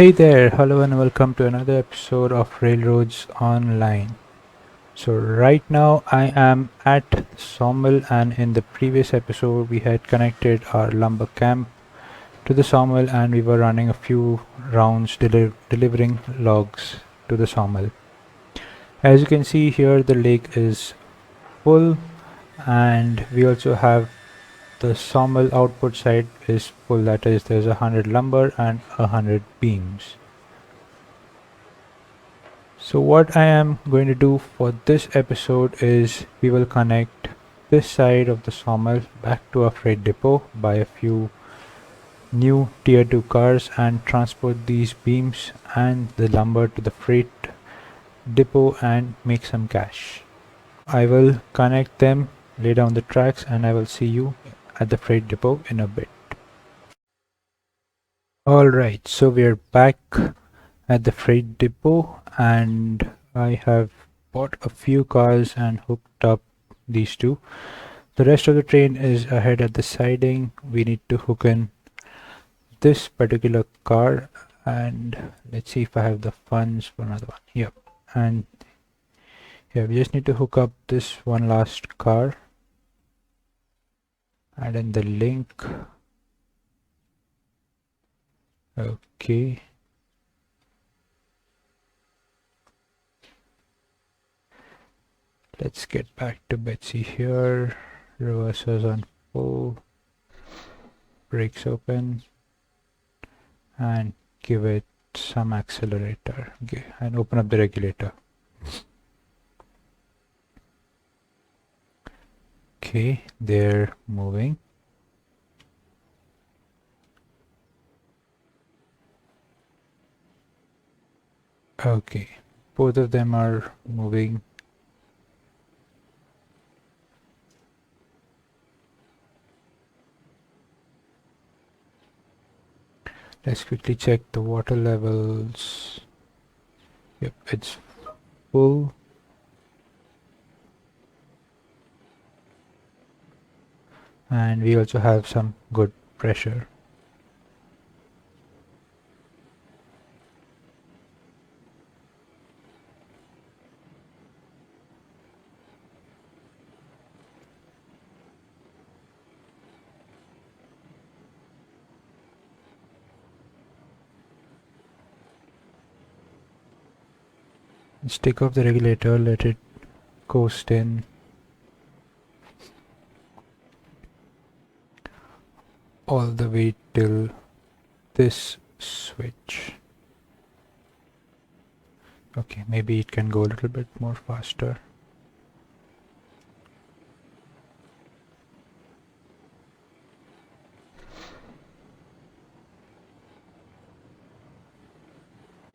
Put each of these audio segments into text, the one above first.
Hey there, hello and welcome to another episode of Railroads Online. So right now I am at Sawmill, and in the previous episode we had connected our lumber camp to the sawmill and we were running a few rounds delivering logs to the sawmill. As you can see here, the lake is full, and we also have the sawmill output side is full, that is there's 100 lumber and 100 beams. So what I am going to do for this episode is we will connect this side of the sawmill back to our freight depot, buy a few new tier 2 cars and transport these beams and the lumber to the freight depot and make some cash. I will connect them, lay down the tracks, and I will see you at the freight depot in a bit. Alright, so we are back at the freight depot and I have bought a few cars and hooked up these two. The rest of the train is ahead at the siding. We need to hook in this particular car, and let's see if I have the funds for another one. Yep. And yeah, we just need to hook up this one last car, add in the link. Okay. Let's get back to Betsy here. Reversers on full. Brakes open. And give it some accelerator. Okay. And open up the regulator. Okay, they're moving. Okay, both of them are moving. Let's quickly check the water levels. Yep, it's full. And we also have some good pressure. Let's take off the regulator, let it coast in. All the way till this switch. Okay, maybe it can go a little bit more faster.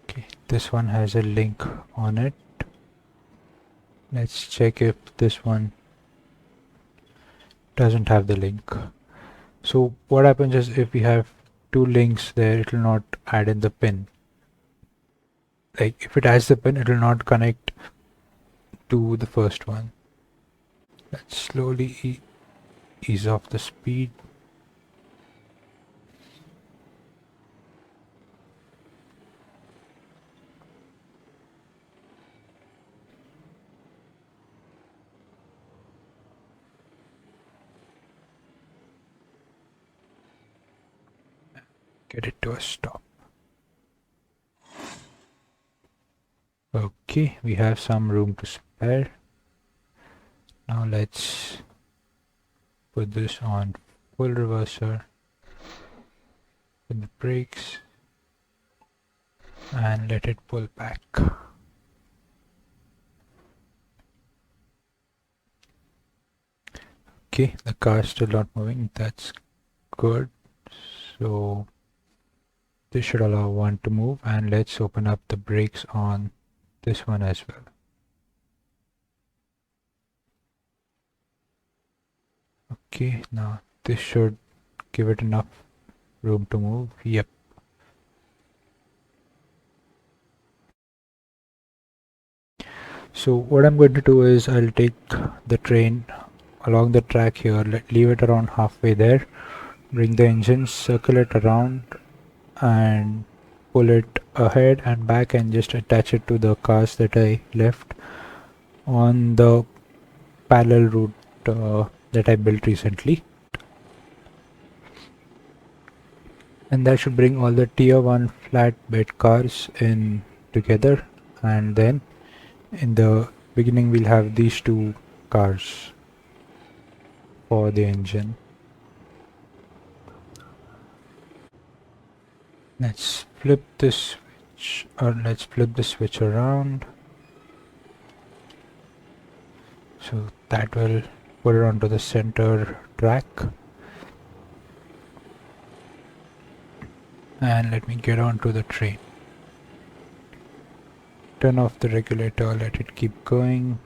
Okay, this one has a link on it. Let's check if this one doesn't have the link. So what happens is if we have two links there, it will not add in the pin. Like if it has the pin, it will not connect to the first one. Let's slowly ease off the speed. Get it to a stop. Okay, we have some room to spare. Now let's put this on full reverser with the brakes and let it pull back. Okay, the car is still not moving. That's good. So this should allow one to move, and let's open up the brakes on this one as well. Okay, now this should give it enough room to move. Yep. So what I'm going to do is I'll take the train along the track here, leave it around halfway there, bring the engine, circle it around and pull it ahead and back and just attach it to the cars that I left on the parallel route that I built recently. And that should bring all the tier 1 flatbed cars in together, and then in the beginning we'll have these two cars for the engine. Let's flip this switch, or let's flip the switch around. So that will put it onto the center track. And let me get onto the train. Turn off the regulator, let it keep going.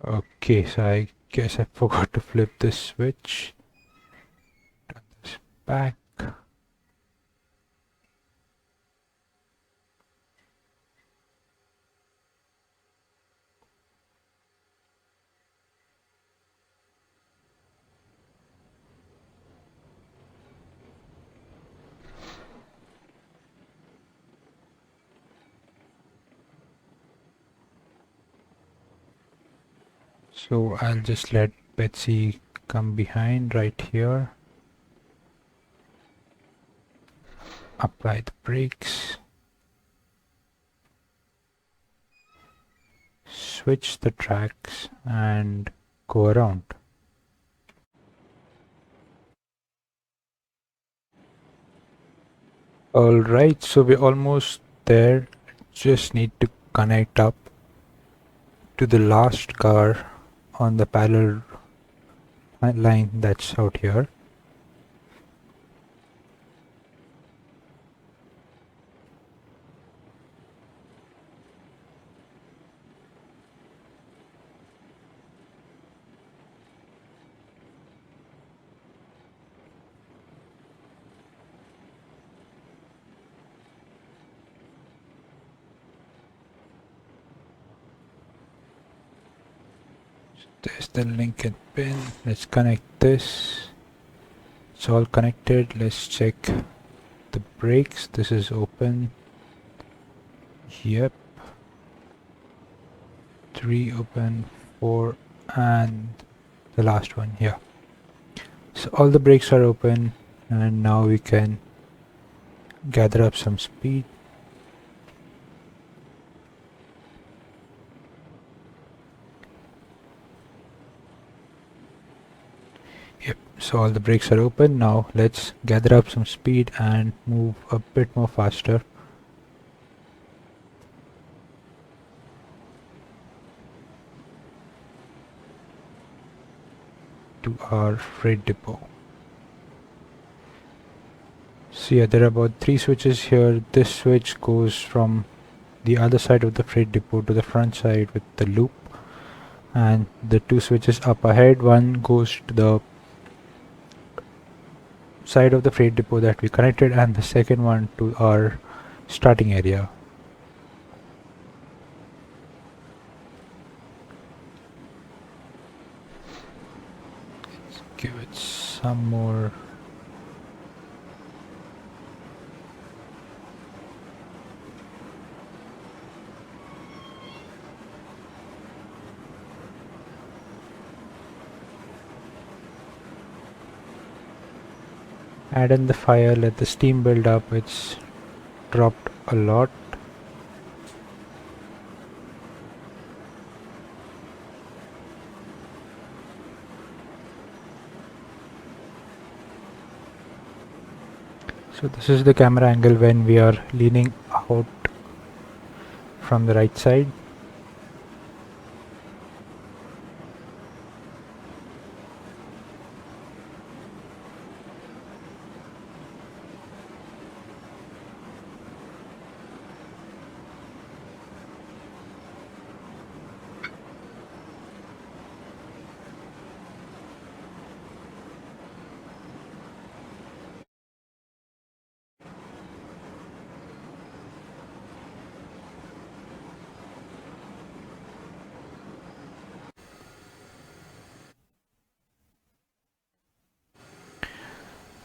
Okay, so I guess I forgot to flip this switch. Turn this back. So I'll just let Betsy come behind right here. Apply the brakes. Switch the tracks and go around. Alright, so we're almost there. Just need to connect up to the last car on the parallel line that's out here. There's the link and pin. Let's connect this. It's all connected. Let's check the brakes. This is open. Yep. 3 open, 4, and the last one here. So all the brakes are open, and now we can gather up some speed. Yep, so all the brakes are open. Now let's gather up some speed and move a bit more faster. To our freight depot. So yeah, there are about 3 switches here. This switch goes from the other side of the freight depot to the front side with the loop, and the 2 switches up ahead, one goes to the side of the freight depot that we connected, and the second one to our starting area. Let's give it some more. Add in the fire, let the steam build up. It's dropped a lot. So this is the camera angle when we are leaning out from the right side.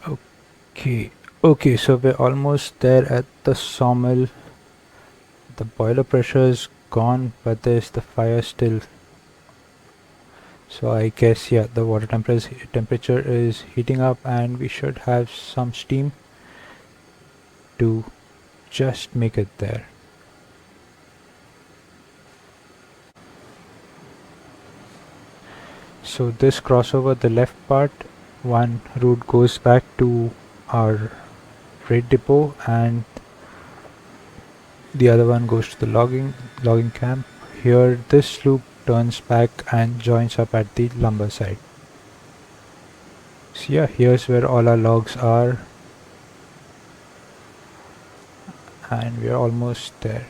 Okay, okay, so we're almost there at the sawmill. The boiler pressure is gone, but there's the fire still. So I guess, yeah, the water temperature is heating up, and we should have some steam to just make it there. So this crossover, the left part, one route goes back to our freight depot, and the other one goes to the logging camp. Here this loop turns back and joins up at the lumber side. So yeah, here's where all our logs are, and we're almost there.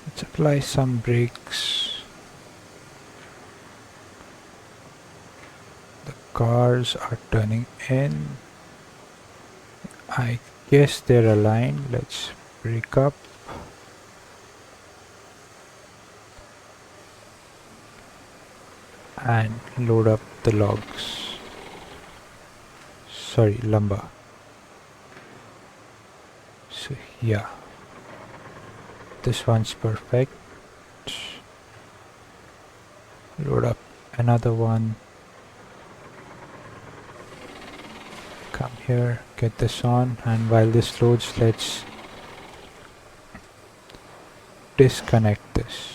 Let's apply some brakes. The cars are turning in. I guess they're aligned. Let's brake up. And load up the logs. Sorry, lumber. So yeah, this one's perfect. Load up another one. Come here, get this on, and while this loads, let's disconnect this.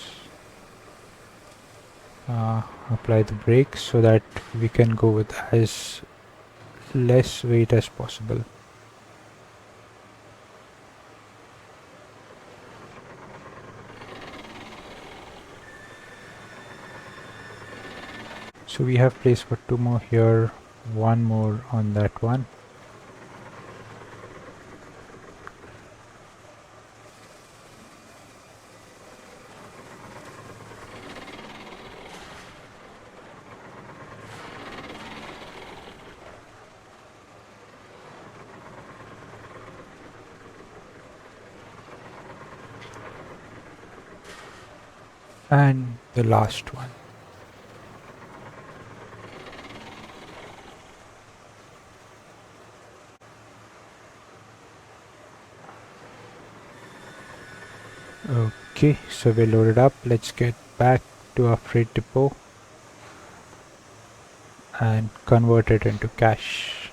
Apply the brakes so that we can go with as less weight as possible. So we have place for two more here, one more on that one. And the last one. Okay, so we loaded up. Let's get back to our freight depot and convert it into cash.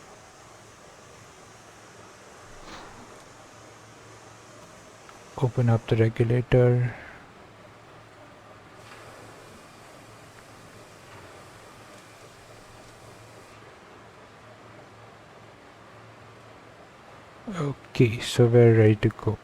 Open up the regulator. Okay, so we're ready to go.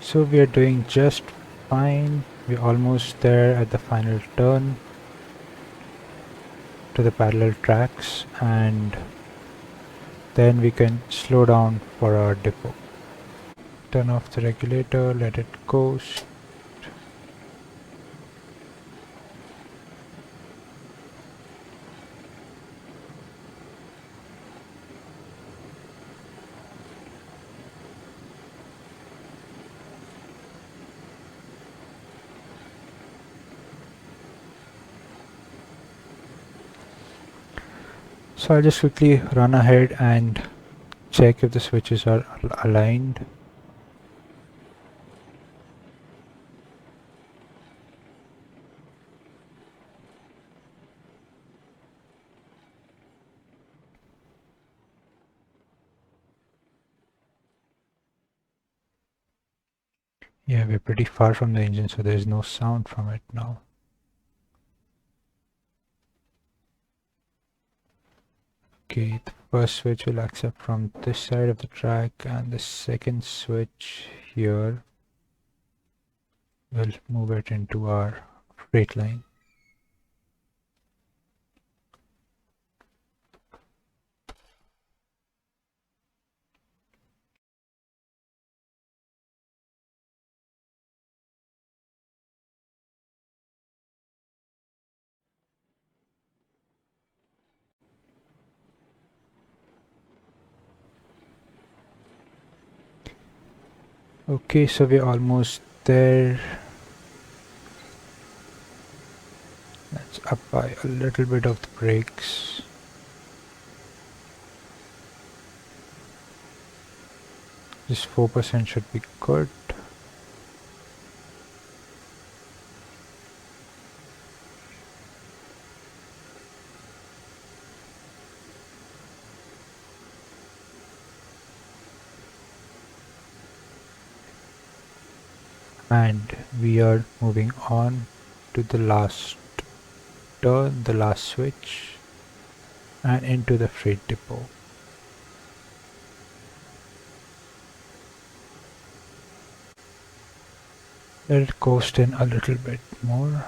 So we are doing just fine. We're almost there at the final turn to the parallel tracks, and then we can slow down for our depot. Turn off the regulator, let it coast. So I'll just quickly run ahead and check if the switches are aligned. Yeah, we're pretty far from the engine, so there's no sound from it now. Okay, the first switch will accept from this side of the track, and the second switch here will move it into our freight line. Okay, so we're almost there. Let's apply a little bit of the brakes. Just 4% should be good. And we are moving on to the last turn, the last switch, and into the freight depot. Let it coast in a little bit more.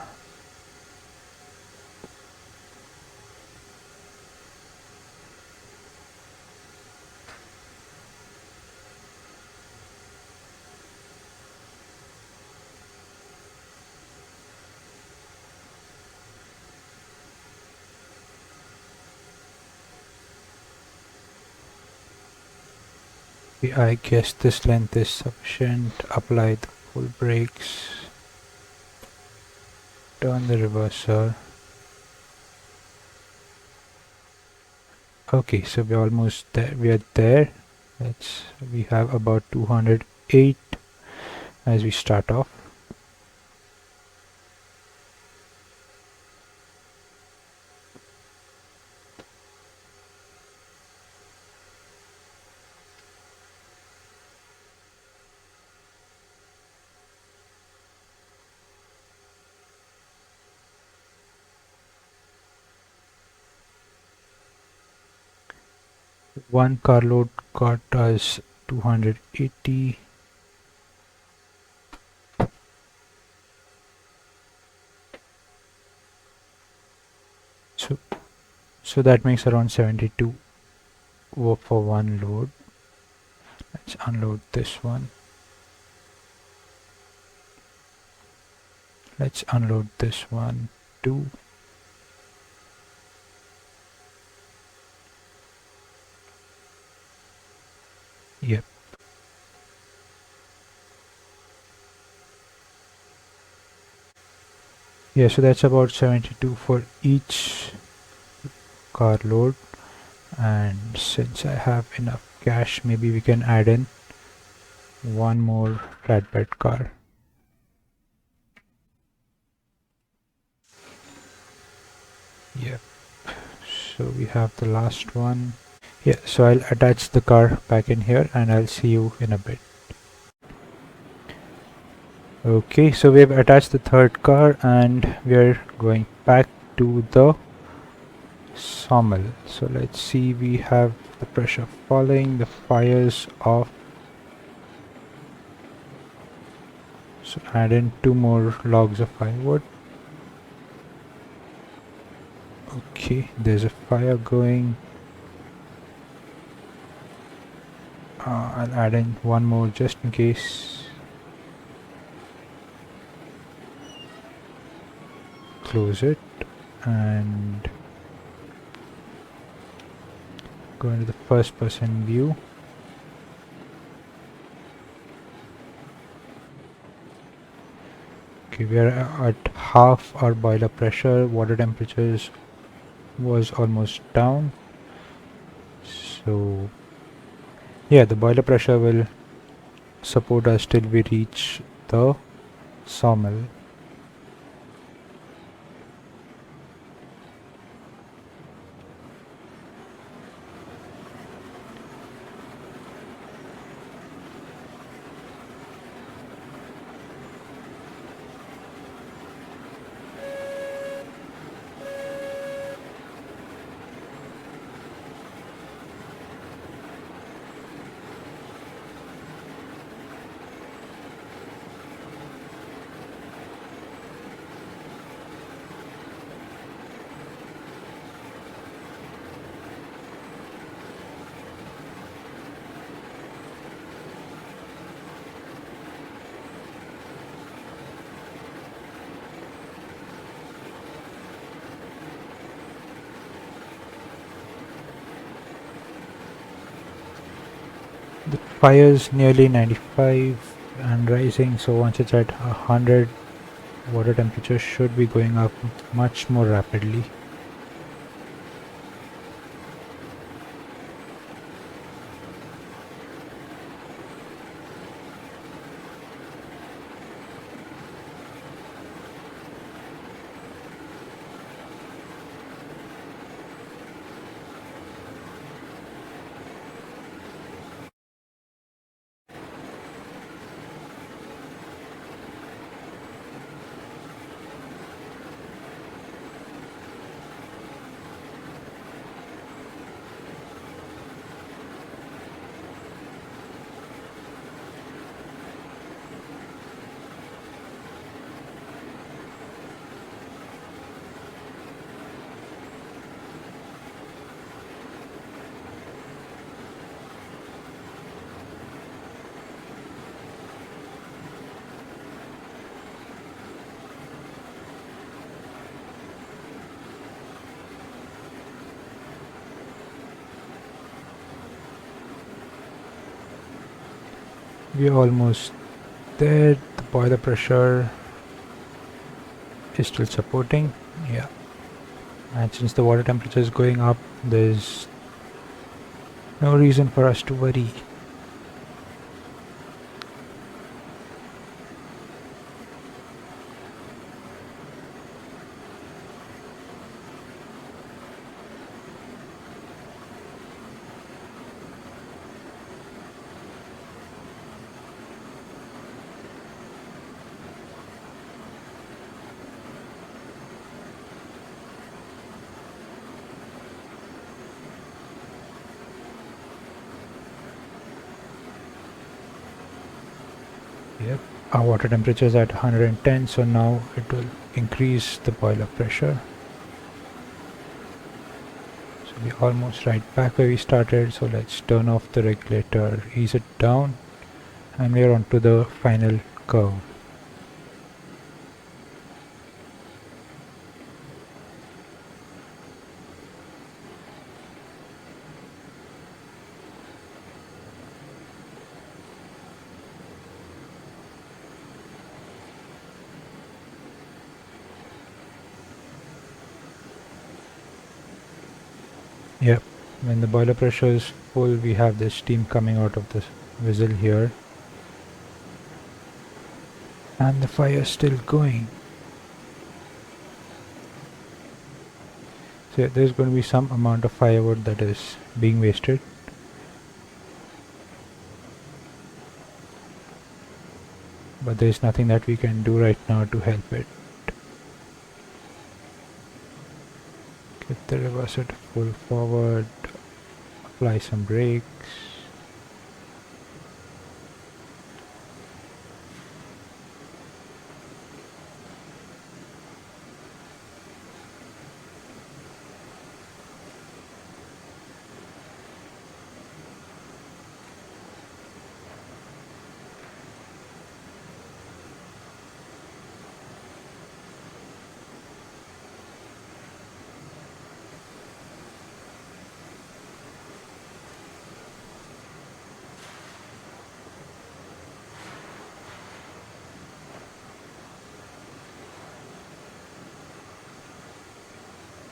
I guess this length is sufficient. Apply the full brakes. Turn the reverser. Okay, so we're almost there. We are there. We have about 208 as we start off. One carload got us 280. So that makes around 72 for one load. Let's unload this one. Let's unload this one too. Yep. Yeah, so that's about 72 for each carload. And since I have enough cash, maybe we can add in one more flatbed car. Yep. So we have the last one. Yeah, so I'll attach the car back in here and I'll see you in a bit. Okay, so we've attached the third car and we're going back to the sawmill. So let's see, we have the pressure falling, the fire's off. So add in 2 more logs of firewood. Okay, there's a fire going. I'll add in 1 more just in case. Close it and go into the first person view. Okay, we are at half our boiler pressure. Water temperatures was almost down. So yeah, the boiler pressure will support us till we reach the sawmill. The fire's nearly 95 and rising, so once it's at 100, water temperature should be going up much more rapidly. We're almost there. The boiler pressure is still supporting. Yeah. And since the water temperature is going up, there's no reason for us to worry. Yep. Our water temperature is at 110, so now it will increase the boiler pressure. So we're almost right back where we started, so let's turn off the regulator, ease it down, and we're on to the final curve. Yep, when the boiler pressure is full, we have this steam coming out of the vessel here, and the fire is still going. So yeah, there's going to be some amount of firewood that is being wasted. But there is nothing that we can do right now to help it. Get the reverser to full forward, apply some brakes.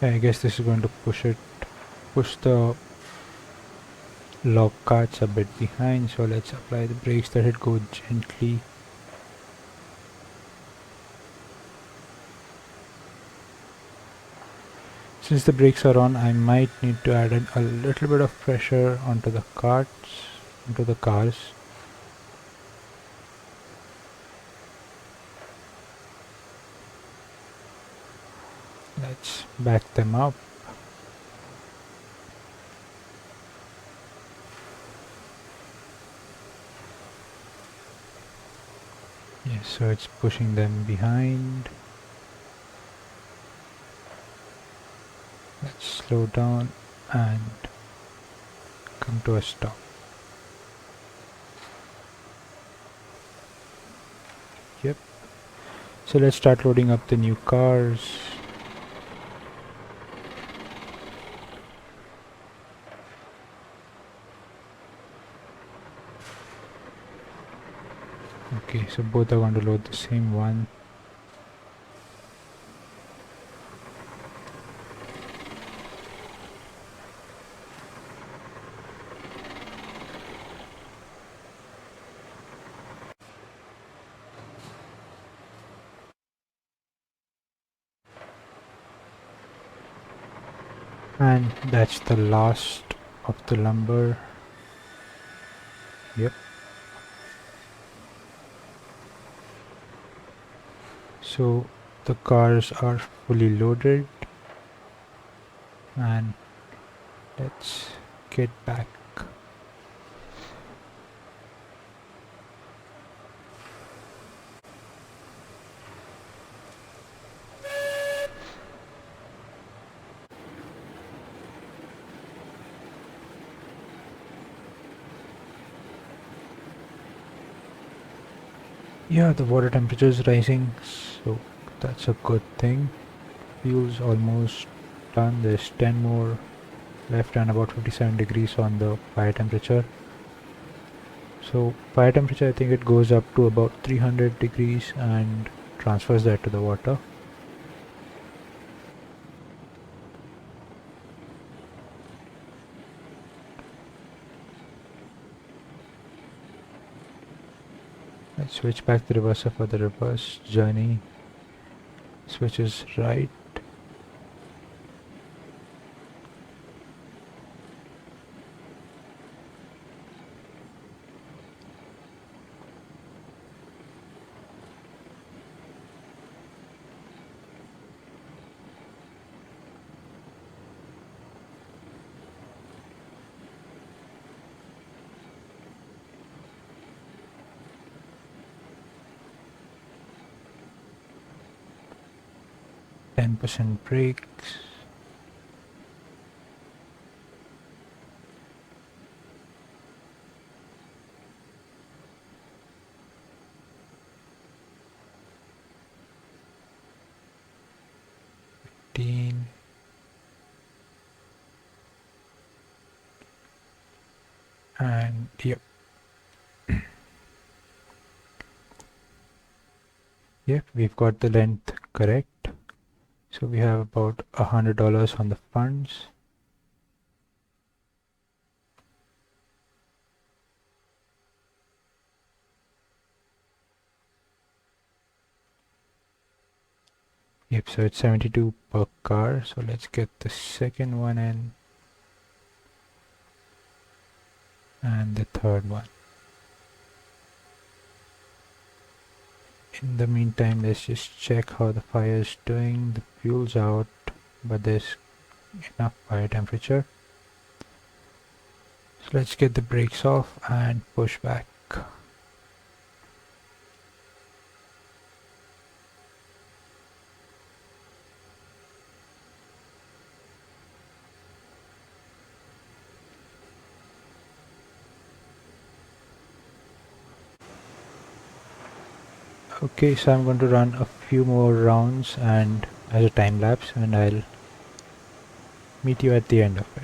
I guess this is going to push the log carts a bit behind, so let's apply the brakes, let it go gently. Since the brakes are on, I might need to add a little bit of pressure onto the cars. Let's back them up. Yes, so it's pushing them behind. Let's slow down and come to a stop. Yep. So let's start loading up the new cars. Okay, so both are going to load the same one. And that's the last of the lumber. Yep. So the cars are fully loaded, and let's get back. Yeah, the water temperature is rising, so that's a good thing. Fuel's almost done. There's 10 more left and about 57 degrees on the fire temperature. So fire temperature, I think it goes up to about 300 degrees and transfers that to the water. Let's switch back the reverser for the reverse journey. Switches right. %, brakes. And yep. Yep, we've got the length correct. So we have about $100 on the funds. Yep, so it's 72 per car. So let's get the second one in. And the third one. In the meantime, let's just check how the fire is doing. The fuel's out, but there's enough fire temperature. So let's get the brakes off and push back. Okay, so I'm going to run a few more rounds and as a time lapse, and I'll meet you at the end of it.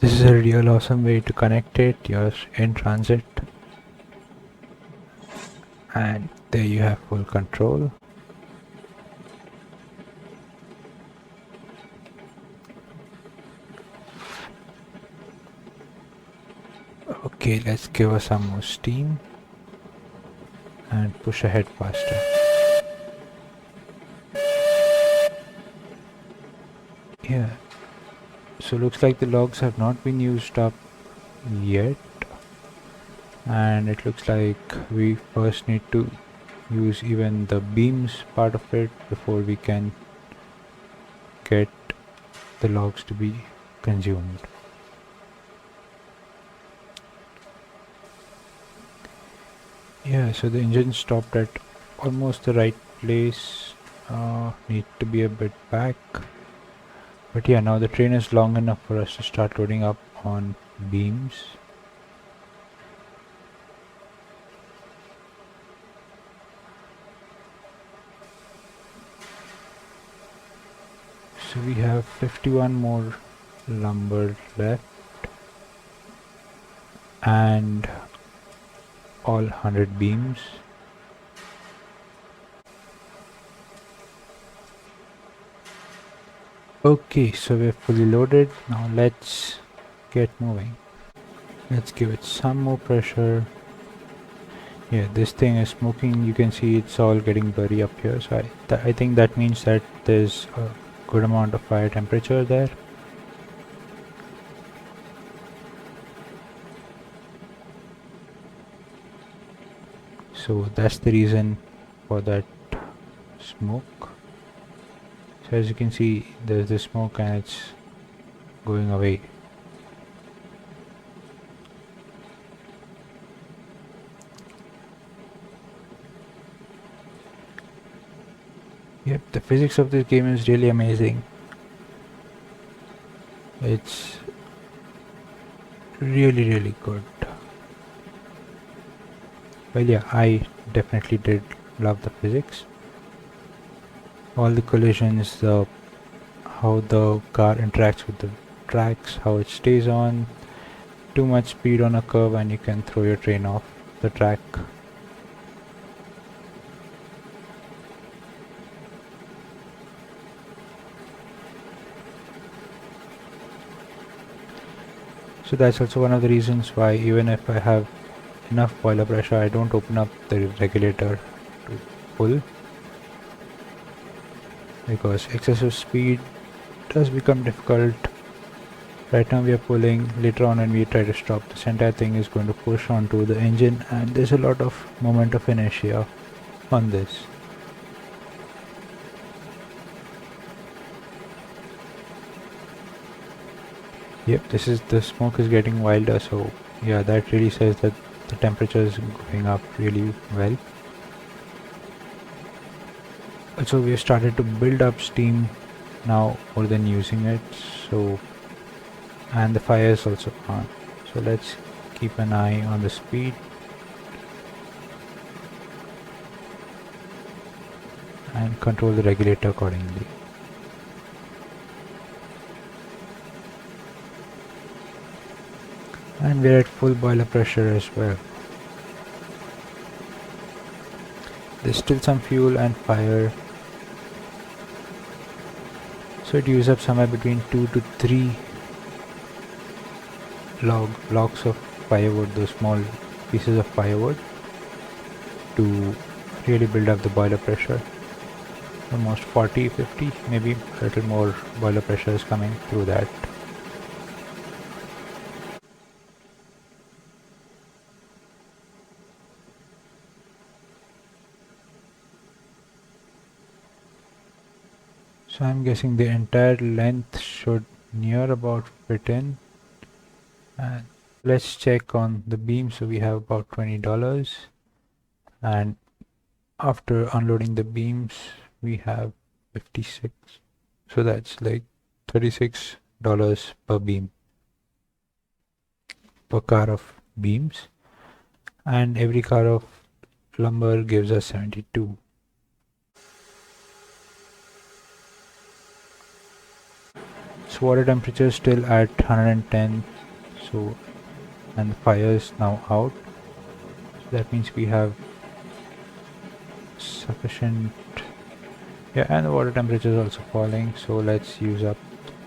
This is a real awesome way to connect it. You're in transit, and there you have full control. Okay, let's give us some more steam and push ahead faster. Yeah, so looks like the logs have not been used up yet, and it looks like we first need to use even the beams part of it before we can get the logs to be consumed. Yeah, so the engine stopped at almost the right place. Need to be a bit back. But yeah, now the train is long enough for us to start loading up on beams. So we have 51 more lumber left and all 100 beams. Okay, so we're fully loaded. Now let's get moving. Let's give it some more pressure. Yeah, this thing is smoking. You can see it's all getting blurry up here. So I think that means that there's a good amount of fire temperature there. So that's the reason for that smoke. So as you can see, there's the smoke and it's going away. Yep, the physics of this game is really amazing. It's really good. Well, yeah, I definitely did love the physics. All the collisions, how the car interacts with the tracks, how it stays on. Too much speed on a curve and you can throw your train off the track. So that's also one of the reasons why even if I have enough boiler pressure, I don't open up the regulator to pull, because excessive speed does become difficult. Right now we are pulling. Later on when we try to stop, this entire thing is going to push onto the engine and there's a lot of moment of inertia on this. Yep, the smoke is getting wilder, so yeah, that really says that the temperature is going up really well. Also, we have started to build up steam now more than using it, so, and the fire is also on. So let's keep an eye on the speed. And control the regulator accordingly. And we're at full boiler pressure as well. There's still some fuel and fire, so it uses up somewhere between 2 to 3 blocks of firewood, those small pieces of firewood, to really build up the boiler pressure. Almost 40, 50, maybe a little more boiler pressure is coming through that. So I'm guessing the entire length should near about fit in. And let's check on the beam. So we have about $20, and after unloading the beams we have 56, so that's like $36 per beam, per car of beams, and every car of lumber gives us 72. So this water temperature is still at 110, so, and the fire is now out, so that means we have sufficient. Yeah, and the water temperature is also falling, so let's use up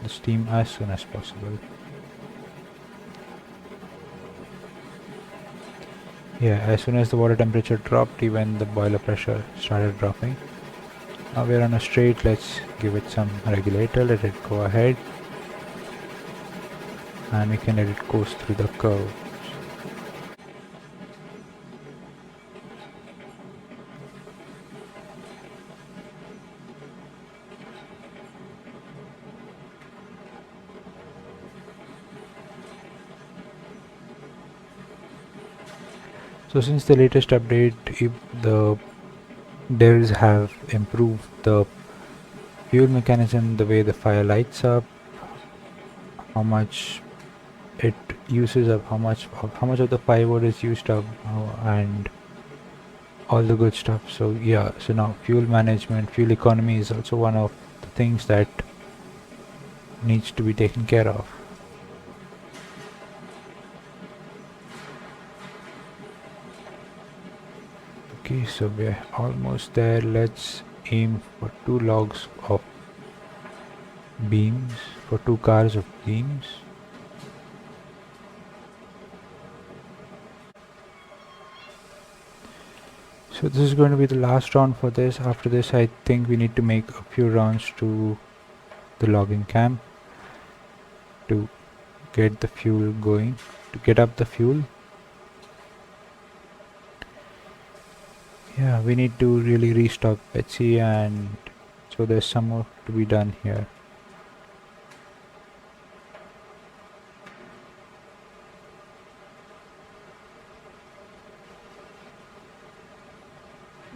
the steam as soon as possible. Yeah, as soon as the water temperature dropped, even the boiler pressure started dropping. Now we're on a straight, let's give it some regulator, let it go ahead, and we can let it coast through the curve. So since the latest update, the devs have improved the fuel mechanism, the way the fire lights up, how much it uses up, how much of the firewood is used up, and all the good stuff. So yeah, so now fuel management, fuel economy is also one of the things that needs to be taken care of. Okay, so we're almost there. Let's aim for 2 logs of beams, for 2 cars of beams. So this is going to be the last round for this. After this, I think we need to make a few rounds to the logging camp to get the fuel going, to get up the fuel. Yeah, we need to really restock Betsy, and so there's some more to be done here.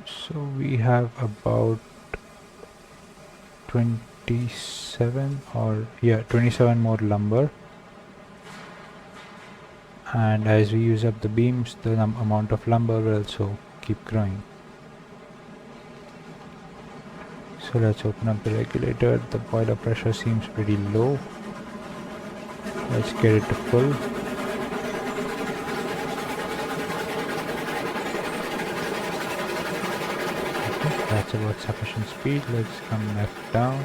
So we have about 27 more lumber, and as we use up the beams, the amount of lumber will also keep growing. So let's open up the regulator. The boiler pressure seems pretty low. Let's get it to full. Okay, that's about sufficient speed. Let's come left down.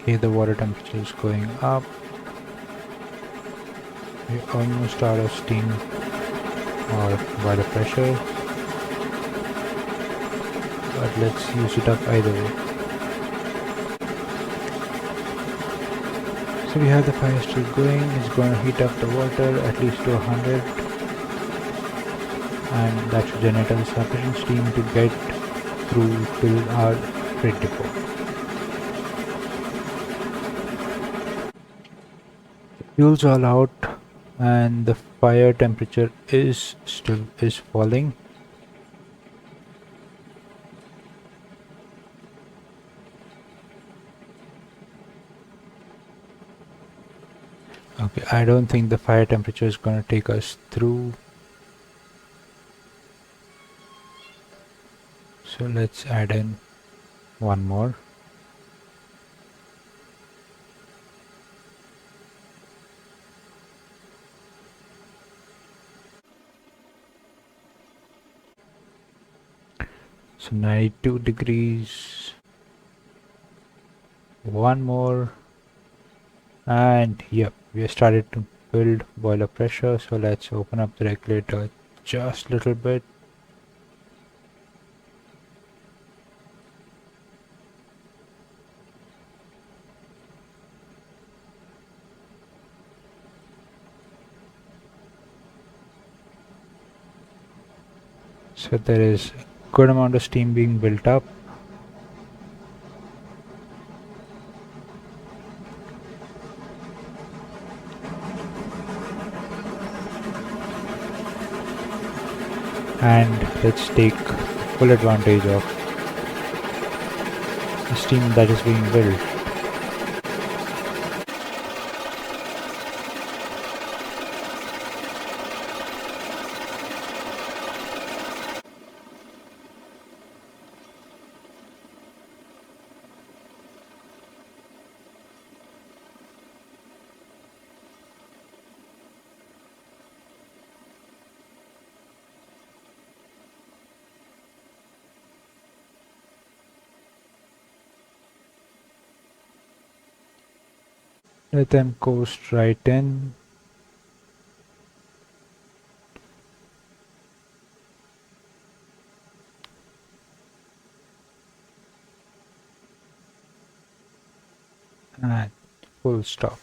Okay, the water temperature is going up. We're almost out of steam or water pressure, but let's use it up either way. So we have the fire still going. It's going to heat up the water at least to 100, and that should generate sufficient steam to get through till our freight depot. Fuel's all out, and the fire temperature is falling. Okay, I don't think the fire temperature is going to take us through. So let's add in one more. So 92 degrees. One more. And yep, we have started to build boiler pressure. So let's open up the regulator just a little bit. So there is a good amount of steam being built up. And let's take full advantage of the steam that is being built. Let them coast right in. And full stop.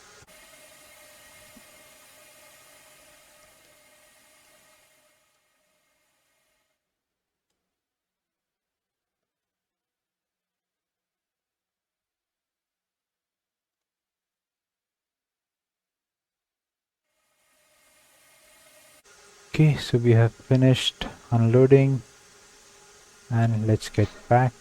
Okay, so we have finished unloading and let's get back.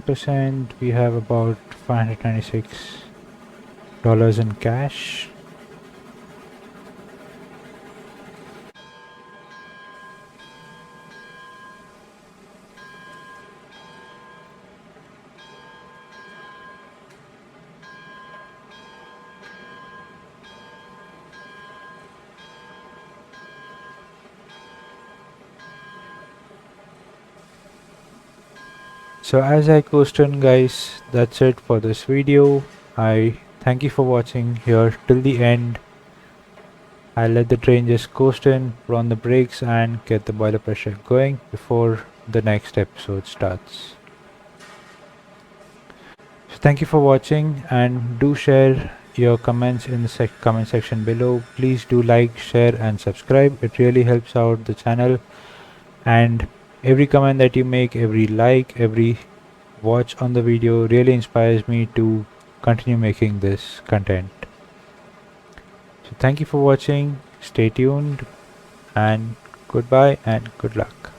%, we have about $596 in cash. So as I coast in guys, that's it for this video. I thank you for watching here till the end. I'll let the train just coast in, put on the brakes and get the boiler pressure going before the next episode starts. So thank you for watching and do share your comments in the comment section below. Please do like, share and subscribe. It really helps out the channel, and every comment that you make, every like, every watch on the video really inspires me to continue making this content. So thank you for watching, stay tuned and goodbye and good luck.